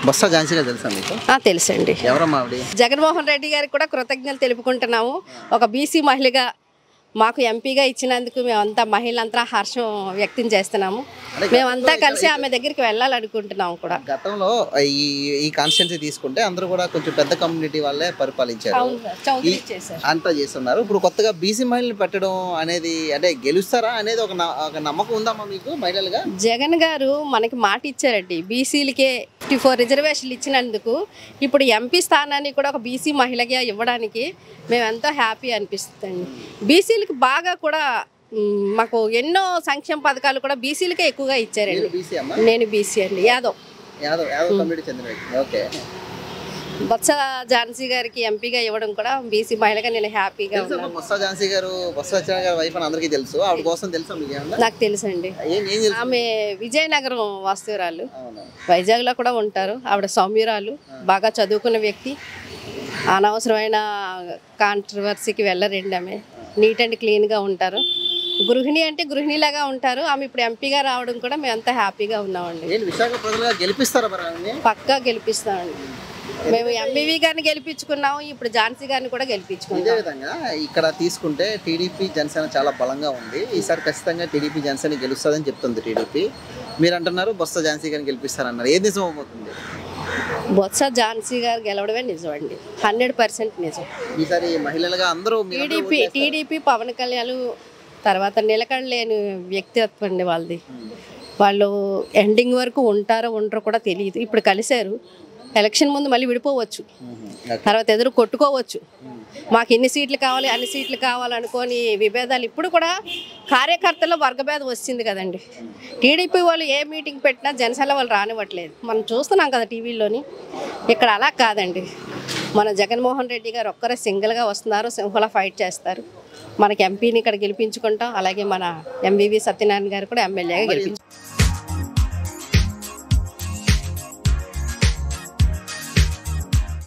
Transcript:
బొత్స ఝాన్సీ గారు తెలుసా మీకు? తెలుసండి. ఎవరమ్మా ఆవిడ? జగన్మోహన్ రెడ్డి గారికి కూడా కృతజ్ఞతలు తెలుపుకుంటున్నాము. ఒక బీసీ మహిళగా మాకు ఎంపీగా ఇచ్చినందుకు మేమంతా మహిళలంతా హర్షం వ్యక్తం చేస్తున్నాము. మేమంతా కలిసి ఆమె దగ్గరికి వెళ్ళాలనుకుంటున్నాము కూడా. గతంలో ఈ కాన్స్టిట్యున్సీ తీసుకుంటే అందరూ కూడా కొంచెం పెద్ద కమ్యూనిటీ వాళ్ళే పరిపాలించారు, అంతా చేస్తున్నారు. ఇప్పుడు కొత్తగా బీసీ మహిళలు పెట్టడం అనేది అంటే గెలుస్తారా అనేది ఒక నమ్మకం ఉందమ్మా మీకు మహిళలుగా? జగన్ గారు మనకి మాట ఇచ్చారండి, బీసీలకే 54 రిజర్వేషన్లు ఇచ్చినందుకు ఇప్పుడు ఎంపీ స్థానాన్ని కూడా ఒక బీసీ మహిళగా ఇవ్వడానికి మేము ఎంతో హ్యాపీ అనిపిస్తుంది. బీసీలకి బాగా కూడా మాకు ఎన్నో సంక్షేమ పథకాలు కూడా బీసీలకే ఎక్కువగా ఇచ్చారండి. నేను బీసీ అండి, యాదవ్ కమ్యూనిటీ చెందిన వ్యక్తి. ఓకే. బొత్స ఝాన్సీ గారికి ఎంపీగా ఇవ్వడం కూడా బీసీ మహిళగా నేను హ్యాపీగా ఉన్నాను. బొత్స ఝాన్సీ గారు బొత్స సత్యనారాయణ గారి వైఫ్ అని అందరికీ తెలుసు. ఆవిడ కోసం తెలుసా మీకు ఏమన్నా? నాకు తెలుసండి. ఆమె విజయనగరం వాస్తవ్యురాలు, వైజాగ్లో కూడా ఉంటారు. ఆవిడ సౌమ్యురాలు, బాగా చదువుకున్న వ్యక్తి, అనవసరమైన కాంట్రవర్సీకి వెళ్ళరండి. ఆమె నీట్ అండ్ క్లీన్గా ఉంటారు. గృహిణి అంటే గృహిణిలాగా ఉంటారు. ఆమె ఇప్పుడు ఎంపీగా రావడం కూడా మేము అంతా హ్యాపీగా ఉన్నామండి. పక్కా గెలిపిస్తామండి. మేము ఎంబీవీ గారిని గెలిపించుకున్నాము, ఇప్పుడు ఝాన్సీ గారిని కూడా గెలిపించుకున్నాం. విధంగా ఇక్కడ తీసుకుంటే టీడీపీ జనసేన చాలా బలంగా ఉంది. ఈసారి ఖచ్చితంగా టీడీపీ జనసేన గెలుస్తుందని చెప్తుంది టీడీపీ. మీరు అంటున్నారు బొత్స ఝాన్సీ గారిని గెలిపిస్తారన్నారు, ఏది నిజం అవుతుంది? బొత్స ఝాన్సీ గారు గెలవడమే నిజం అండి, 100% నిజం. ఈసారి మహిళలుగా అందరూ టీడీపీ పవన్ కళ్యాణ్ తర్వాత నిలకడలేని వ్యక్తిత్వం అండి వాళ్ళది. వాళ్ళు ఎండింగ్ వరకు ఉంటారో ఉండరో కూడా తెలియదు. ఇప్పుడు కలిశారు, ఎలక్షన్ ముందు మళ్ళీ విడిపోవచ్చు, తర్వాత ఎదురు కొట్టుకోవచ్చు. మాకు ఇన్ని సీట్లు కావాలి అన్ని సీట్లు కావాలనుకొని విభేదాలు ఇప్పుడు కూడా కార్యకర్తల్లో వర్గభేదం వచ్చింది కదండి. టీడీపీ వాళ్ళు ఏ మీటింగ్ పెట్టినా జనసేన వాళ్ళు రానివ్వట్లేదు, మనం చూస్తున్నాం కదా టీవీలోని. ఇక్కడ అలా కాదండి, మన జగన్మోహన్ రెడ్డి గారు ఒక్కరే సింగిల్గా వస్తున్నారు, సింహలా ఫైట్ చేస్తారు. మనకి ఎంపీని ఇక్కడ గెలిపించుకుంటాం, అలాగే మన ఎంబీవీ సత్యనారాయణ గారు కూడా ఎమ్మెల్యేగా గెలిపించుకుంటాం.